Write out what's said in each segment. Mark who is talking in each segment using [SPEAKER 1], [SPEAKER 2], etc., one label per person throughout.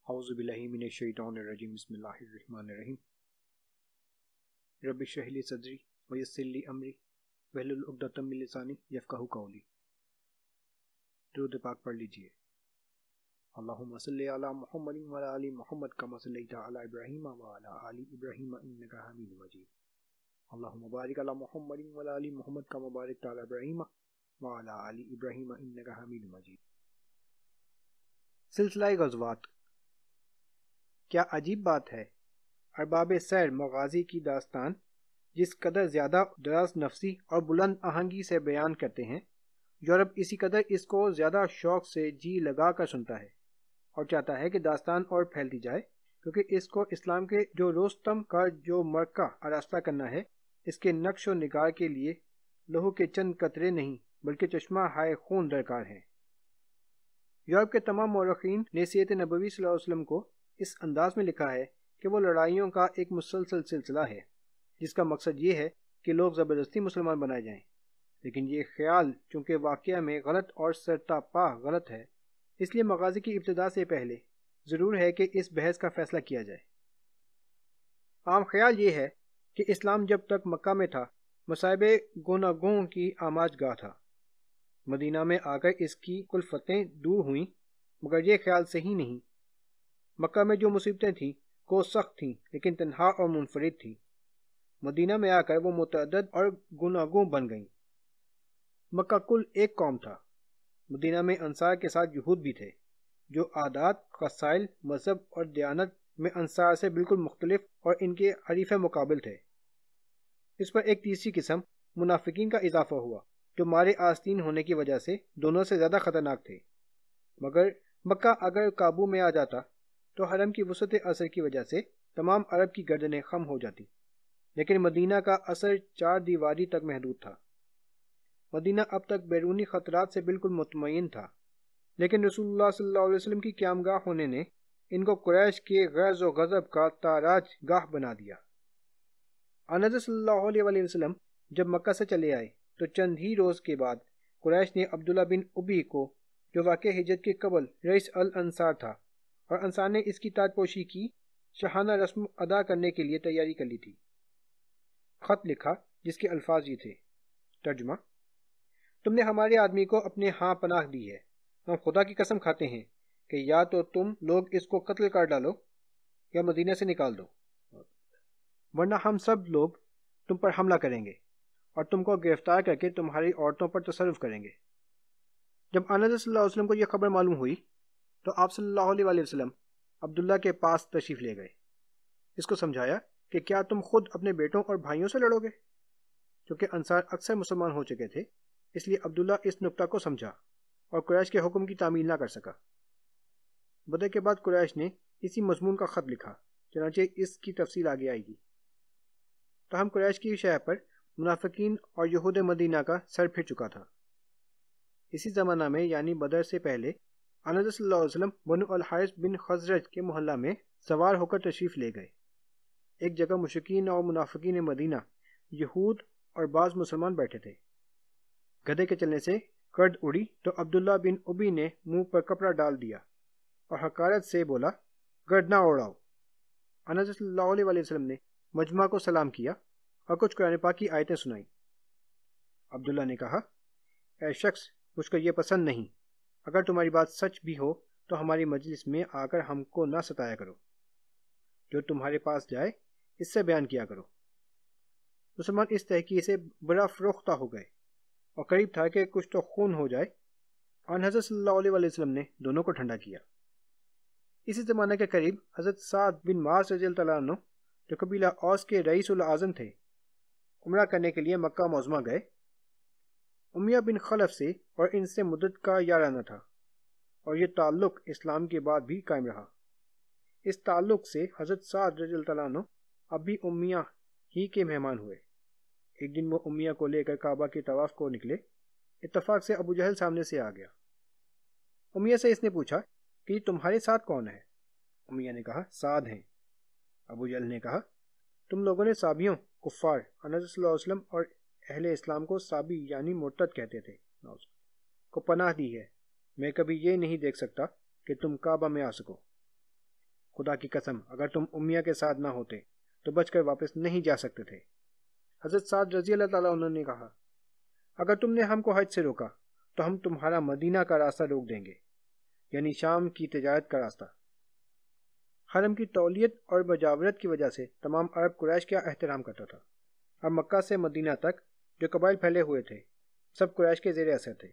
[SPEAKER 1] اعوذ باللہ من الشیطان الرجیم بسم اللہ الرحمن الرحیم رب اشرح لی صدری ویسر لی امری واحلل عقدۃ من لسانی یفقہوا قولی۔ درود پاک پڑھ لیجئے۔ اللہم صلی علی محمد وعلی آل محمد کما صلیت علی ابراہیم وعلی آل ابراہیم انک حمید مجید۔ اللہم بارک علی محمد وعلی آل محمد کما بارکت علی ابراہیم وعلی آل ابراہیم انک حمید مجید۔ سلسلہ غزوات۔ کیا عجیب بات ہے، ارباب سیر مغازی کی داستان جس قدر زیادہ دراز نفسی اور بلند آہنگی سے بیان کرتے ہیں، یورپ اسی قدر اس کو زیادہ شوق سے جی لگا کر سنتا ہے اور چاہتا ہے کہ داستان اور پھیلتی جائے، کیونکہ اس کو اسلام کے جو رستم کا جو مرکہ آراستہ کرنا ہے، اس کے نقش و نگار کے لیے لہو کے چند قطرے نہیں بلکہ چشمہ ہائے خون درکار ہیں۔ یورپ کے تمام مورخین نے سیرت نبوی صلی اللہ علیہ وسلم کو اس انداز میں لکھا ہے کہ وہ لڑائیوں کا ایک مسلسل سلسلہ ہے جس کا مقصد یہ ہے کہ لوگ زبردستی مسلمان بنائے جائیں، لیکن یہ خیال چونکہ واقعہ میں غلط اور سرتاپا غلط ہے، اس لیے مغازی کی ابتدا سے پہلے ضرور ہے کہ اس بحث کا فیصلہ کیا جائے۔ عام خیال یہ ہے کہ اسلام جب تک مکہ میں تھا مصائب گوناگوں کی آماج گاہ تھا، مدینہ میں آ کر اس کی کلفتیں دور ہوئیں، مگر یہ خیال صحیح نہیں۔ مکہ میں جو مصیبتیں تھیں وہ سخت تھیں لیکن تنہا اور منفرد تھیں، مدینہ میں آ کر وہ متعدد اور گوناگوں بن گئیں۔ مکہ کل ایک قوم تھا، مدینہ میں انصار کے ساتھ یہود بھی تھے جو عادات، خصائل، مذہب اور دیانت میں انصار سے بالکل مختلف اور ان کے حریف مقابل تھے۔ اس پر ایک تیسری قسم منافقین کا اضافہ ہوا جو مارے آستین ہونے کی وجہ سے دونوں سے زیادہ خطرناک تھے۔ مگر مکہ اگر قابو میں آ جاتا تو حرم کی وسعت اثر کی وجہ سے تمام عرب کی گردنیں خم ہو جاتی، لیکن مدینہ کا اثر چار دیواری تک محدود تھا۔ مدینہ اب تک بیرونی خطرات سے بالکل مطمئن تھا، لیکن رسول اللہ صلی اللہ علیہ وسلم کی قیامگاہ ہونے نے ان کو قریش کے غیظ و غضب کا تاراج گاہ بنا دیا۔ آن حضرت صلی اللہ علیہ وسلم جب مکہ سے چلے آئے تو چند ہی روز کے بعد قریش نے عبداللہ بن ابی کو، جو واقع ہجرت کے قبل رئیس الانصار تھا اور انصار نے اس کی تاج پوشی کی، شاہانہ رسم ادا کرنے کے لیے تیاری کر لی تھی۔ خط لکھا جس کے الفاظ یہ تھے، ترجمہ: تم نے ہمارے آدمی کو اپنے ہاں پناہ دی ہے، ہم خدا کی قسم کھاتے ہیں کہ یا تو تم لوگ اس کو قتل کر ڈالو یا مدینہ سے نکال دو، ورنہ ہم سب لوگ تم پر حملہ کریں گے اور تم کو گرفتار کر کے تمہاری عورتوں پر تصرف کریں گے۔ جب آن حضرت صلی اللہ علیہ وسلم کو یہ خبر معلوم ہوئی تو آپ صلی اللہ علیہ وسلم عبداللہ کے پاس تشریف لے گئے، اس کو سمجھایا کہ کیا تم خود اپنے بیٹوں اور بھائیوں سے لڑو گے؟ چونکہ انصار اکثر مسلمان ہو چکے تھے، اس لیے عبداللہ اس نکتہ کو سمجھا اور قریش کے حکم کی تعمیل نہ کر سکا۔ بدر کے بعد قریش نے اسی مضمون کا خط لکھا، چنانچہ اس کی تفصیل آگے آئے گی۔ تاہم قریش کی شہ پر منافقین اور یہود مدینہ کا سر پھر چکا تھا۔ اسی زمانہ میں یعنی بدر سے پہلے آن حضرت صلی اللہ علیہ وسلم بنو الحارث بن خزرج کے محلہ میں سوار ہو کر تشریف لے گئے۔ ایک جگہ مشرکین اور منافقین مدینہ، یہود اور بعض مسلمان بیٹھے تھے۔ گدھے کے چلنے سے گرد اڑی تو عبداللہ بن ابی نے منہ پر کپڑا ڈال دیا اور حقارت سے بولا، گرد نہ اڑاؤ۔ آن حضرت صلی اللہ علیہ وسلم نے مجمع کو سلام کیا اور کچھ قرآن پاک کی آیتیں سنائیں۔ عبداللہ نے کہا، اے شخص، مجھ کو یہ پسند نہیں، اگر تمہاری بات سچ بھی ہو تو ہماری مجلس میں آ کر ہم کو نہ ستایا کرو، جو تمہارے پاس جائے اس سے بیان کیا کرو۔ مسلمان اس تحقیق سے بڑا فروختہ ہو گئے اور قریب تھا کہ کچھ تو خون ہو جائے۔ آن حضرت صلی اللہ علیہ وسلم نے دونوں کو ٹھنڈا کیا۔ اسی زمانے کے قریب حضرت سعد بن معاذ رضی اللہ عنہ، جو قبیلہ اوس کے رئیس الاعظم تھے، عمرہ کرنے کے لیے مکہ معظمہ گئے۔ امیہ بن خلف سے اور ان سے مدت کا یارانہ تھا اور یہ تعلق اسلام کے بعد بھی قائم رہا۔ اس تعلق سے حضرت سعد رضی اللہ عنہ اب بھی امیہ ہی کے مہمان ہوئے۔ ایک دن وہ امیہ کو لے کر کعبہ کے طواف کو نکلے، اتفاق سے ابو جہل سامنے سے آ گیا۔ امیہ سے اس نے پوچھا کہ تمہارے ساتھ کون ہے؟ امیہ نے کہا، سعد ہیں۔ ابو جہل نے کہا، تم لوگوں نے صابیوں، کفار، حضرت صلی اللہ علیہ وسلم اور اہل اسلام کو صابی یعنی مرتد کہتے تھے، کو پناہ دی ہے۔ میں کبھی یہ نہیں دیکھ سکتا کہ تم کعبہ میں آ سکو۔ خدا کی قسم اگر تم امیہ کے ساتھ نہ ہوتے تو بچ کر واپس نہیں جا سکتے تھے۔ حضرت سعد رضی اللہ تعالیٰ عنہ نے کہا اگر تم نے ہم کو حج سے روکا تو ہم تمہارا مدینہ کا راستہ روک دیں گے، یعنی شام کی تجارت کا راستہ۔ حرم کی تولیت اور بجاورت کی وجہ سے تمام عرب قریش کا احترام کرتا تھا، اور مکہ سے مدینہ تک جو قبائل پھیلے ہوئے تھے سب قریش کے زیر اثر تھے۔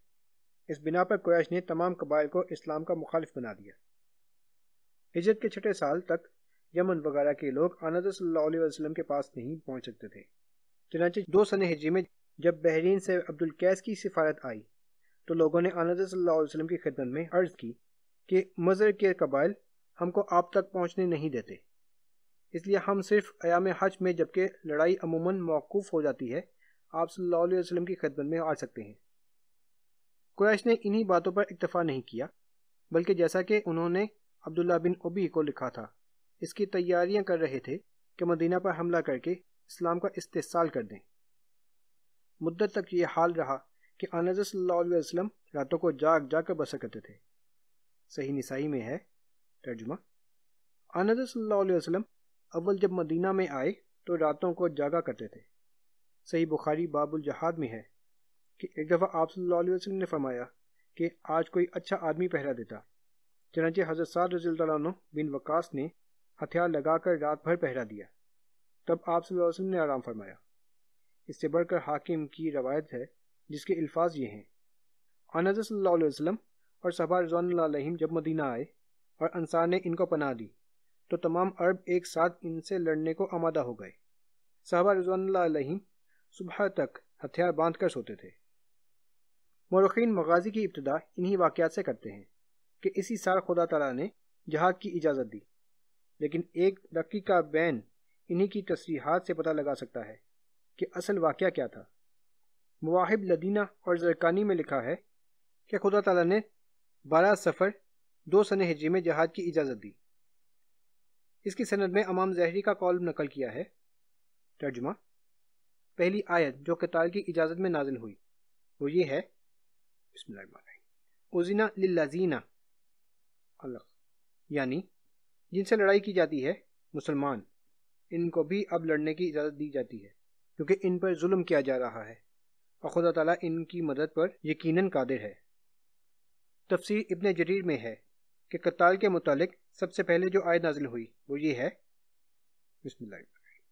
[SPEAKER 1] اس بنا پر قریش نے تمام قبائل کو اسلام کا مخالف بنا دیا۔ ہجرت کے 6 سال تک یمن وغیرہ کے لوگ آن حضرت صلی اللہ علیہ وسلم کے پاس نہیں پہنچ سکتے تھے۔ چنانچہ 2 سنہ ہجری میں جب بحرین سے عبد القیس کی سفارت آئی تو لوگوں نے آن حضرت صلی اللہ علیہ وسلم کی خدمت میں عرض کی کہ مضر کے قبائل ہم کو آپ تک پہنچنے نہیں دیتے، اس لیے ہم صرف ایام حج میں جبکہ لڑائی عموماً موقوف ہو جاتی ہے آپ صلی اللہ علیہ وسلم کی خدمت میں آ سکتے ہیں۔ قریش نے انہی باتوں پر اکتفا نہیں کیا، بلکہ جیسا کہ انہوں نے عبداللہ بن ابی کو لکھا تھا، اس کی تیاریاں کر رہے تھے کہ مدینہ پر حملہ کر کے اسلام کا استحصال کر دیں۔ مدت تک یہ حال رہا کہ آن حضرت صلی اللہ علیہ وسلم راتوں کو جاگ جاگ کر بسر کرتے تھے۔ صحیح نسائی میں ہے ترجمہ، آن حضرت صلی اللہ علیہ وسلم اول جب مدینہ میں آئے تو راتوں کو جاگا کرتے تھے۔ صحیح بخاری باب الجہاد میں ہے کہ ایک دفعہ آپ صلی اللہ علیہ وسلم نے فرمایا کہ آج کوئی اچھا آدمی پہرا دیتا، چنانچہ حضرت سعد رضی اللہ عنہ بن وقاص نے ہتھیار لگا کر رات بھر پہرا دیا، تب آپ صلی اللہ علیہ وسلم نے آرام فرمایا۔ اس سے بڑھ کر حاکم کی روایت ہے جس کے الفاظ یہ ہیں، آن حضرت صلی اللہ علیہ وسلم اور صحابہ رضوان اللہ علیہم جب مدینہ آئے اور انصار نے ان کو پناہ دی تو تمام عرب ایک ساتھ ان سے لڑنے کو آمادہ ہو گئے۔ صحابہ رضوان اللہ علیہم صبح تک ہتھیار باندھ کر سوتے تھے۔ مورخین مغازی کی ابتدا انہی واقعات سے کرتے ہیں کہ اسی سال خدا تعالیٰ نے جہاد کی اجازت دی، لیکن ایک دقیقہ بین انہی کی تصریحات سے پتہ لگا سکتا ہے کہ اصل واقعہ کیا تھا۔ مواہب لدینہ اور زرقانی میں لکھا ہے کہ خدا تعالیٰ نے 12 صفر 2 سنہ ہجری میں جہاد کی اجازت دی۔ اس کی سند میں امام ظاہری کا قول نقل کیا ہے۔ ترجمہ، پہلی آیت جو قتال کی اجازت میں نازل ہوئی وہ یہ ہے، بسم اللہ الرحمن الرحیم، اذن للذین، یعنی جن سے لڑائی کی جاتی ہے مسلمان، ان کو بھی اب لڑنے کی اجازت دی جاتی ہے کیونکہ ان پر ظلم کیا جا رہا ہے اور خدا تعالیٰ ان کی مدد پر یقیناً قادر ہے۔ تفسیر ابن جریر میں ہے کہ قتال کے متعلق سب سے پہلے جو آیت نازل ہوئی وہ یہ ہے، بسم اللہ الرحمن الرحیم،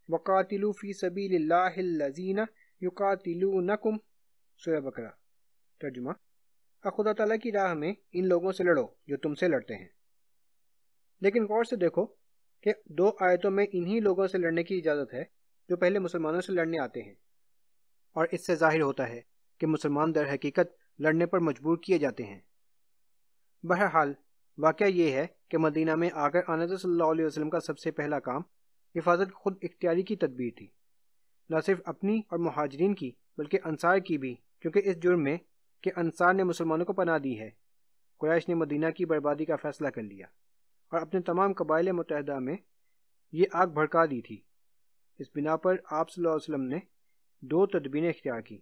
[SPEAKER 1] وَقَاتِلُوا فِي سَبِيلِ اللَّهِ الَّذِينَ يُقَاتِلُونَكُمْ، سورہ بقرہ۔ ترجمہ، اور خدا تعالیٰ کی راہ میں ان لوگوں سے لڑو جو تم سے لڑتے ہیں۔ لیکن غور سے دیکھو کہ 2 آیتوں میں انہی لوگوں سے لڑنے کی اجازت ہے جو پہلے مسلمانوں سے لڑنے آتے ہیں، اور اس سے ظاہر ہوتا ہے کہ مسلمان در حقیقت لڑنے پر مجبور کیے جاتے ہیں۔ بہرحال واقعہ یہ ہے کہ مدینہ میں آ کر آن حضرت صلی اللہ علیہ وسلم کا سب سے پہلا کام حفاظت خود اختیاری کی تدبیر تھی، نہ صرف اپنی اور مہاجرین کی بلکہ انصار کی بھی، کیونکہ اس جرم میں کہ انصار نے مسلمانوں کو پناہ دی ہے قریش نے مدینہ کی بربادی کا فیصلہ کر لیا اور اپنے تمام قبائل متحدہ میں یہ آگ بھڑکا دی تھی۔ اس بنا پر آپ صلی اللہ علیہ وسلم نے 2 تدبیریں اختیار کی۔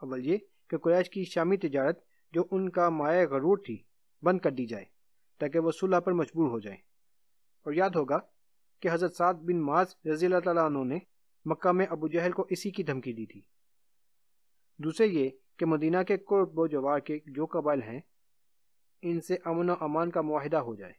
[SPEAKER 1] اول یہ کہ قریش کی شامی تجارت جو ان کا مائع غرور تھی بند کر دی جائے تاکہ وہ صلح پر مجبور ہو جائیں، اور یاد ہوگا کہ حضرت سعد بن معاذ رضی اللہ تعالیٰ عنہ نے مکہ میں ابو جہل کو اسی کی دھمکی دی تھی۔ دوسرے یہ کہ مدینہ کے قرب و جوار کے جو قبائل ہیں ان سے امن و امان کا معاہدہ ہو جائے۔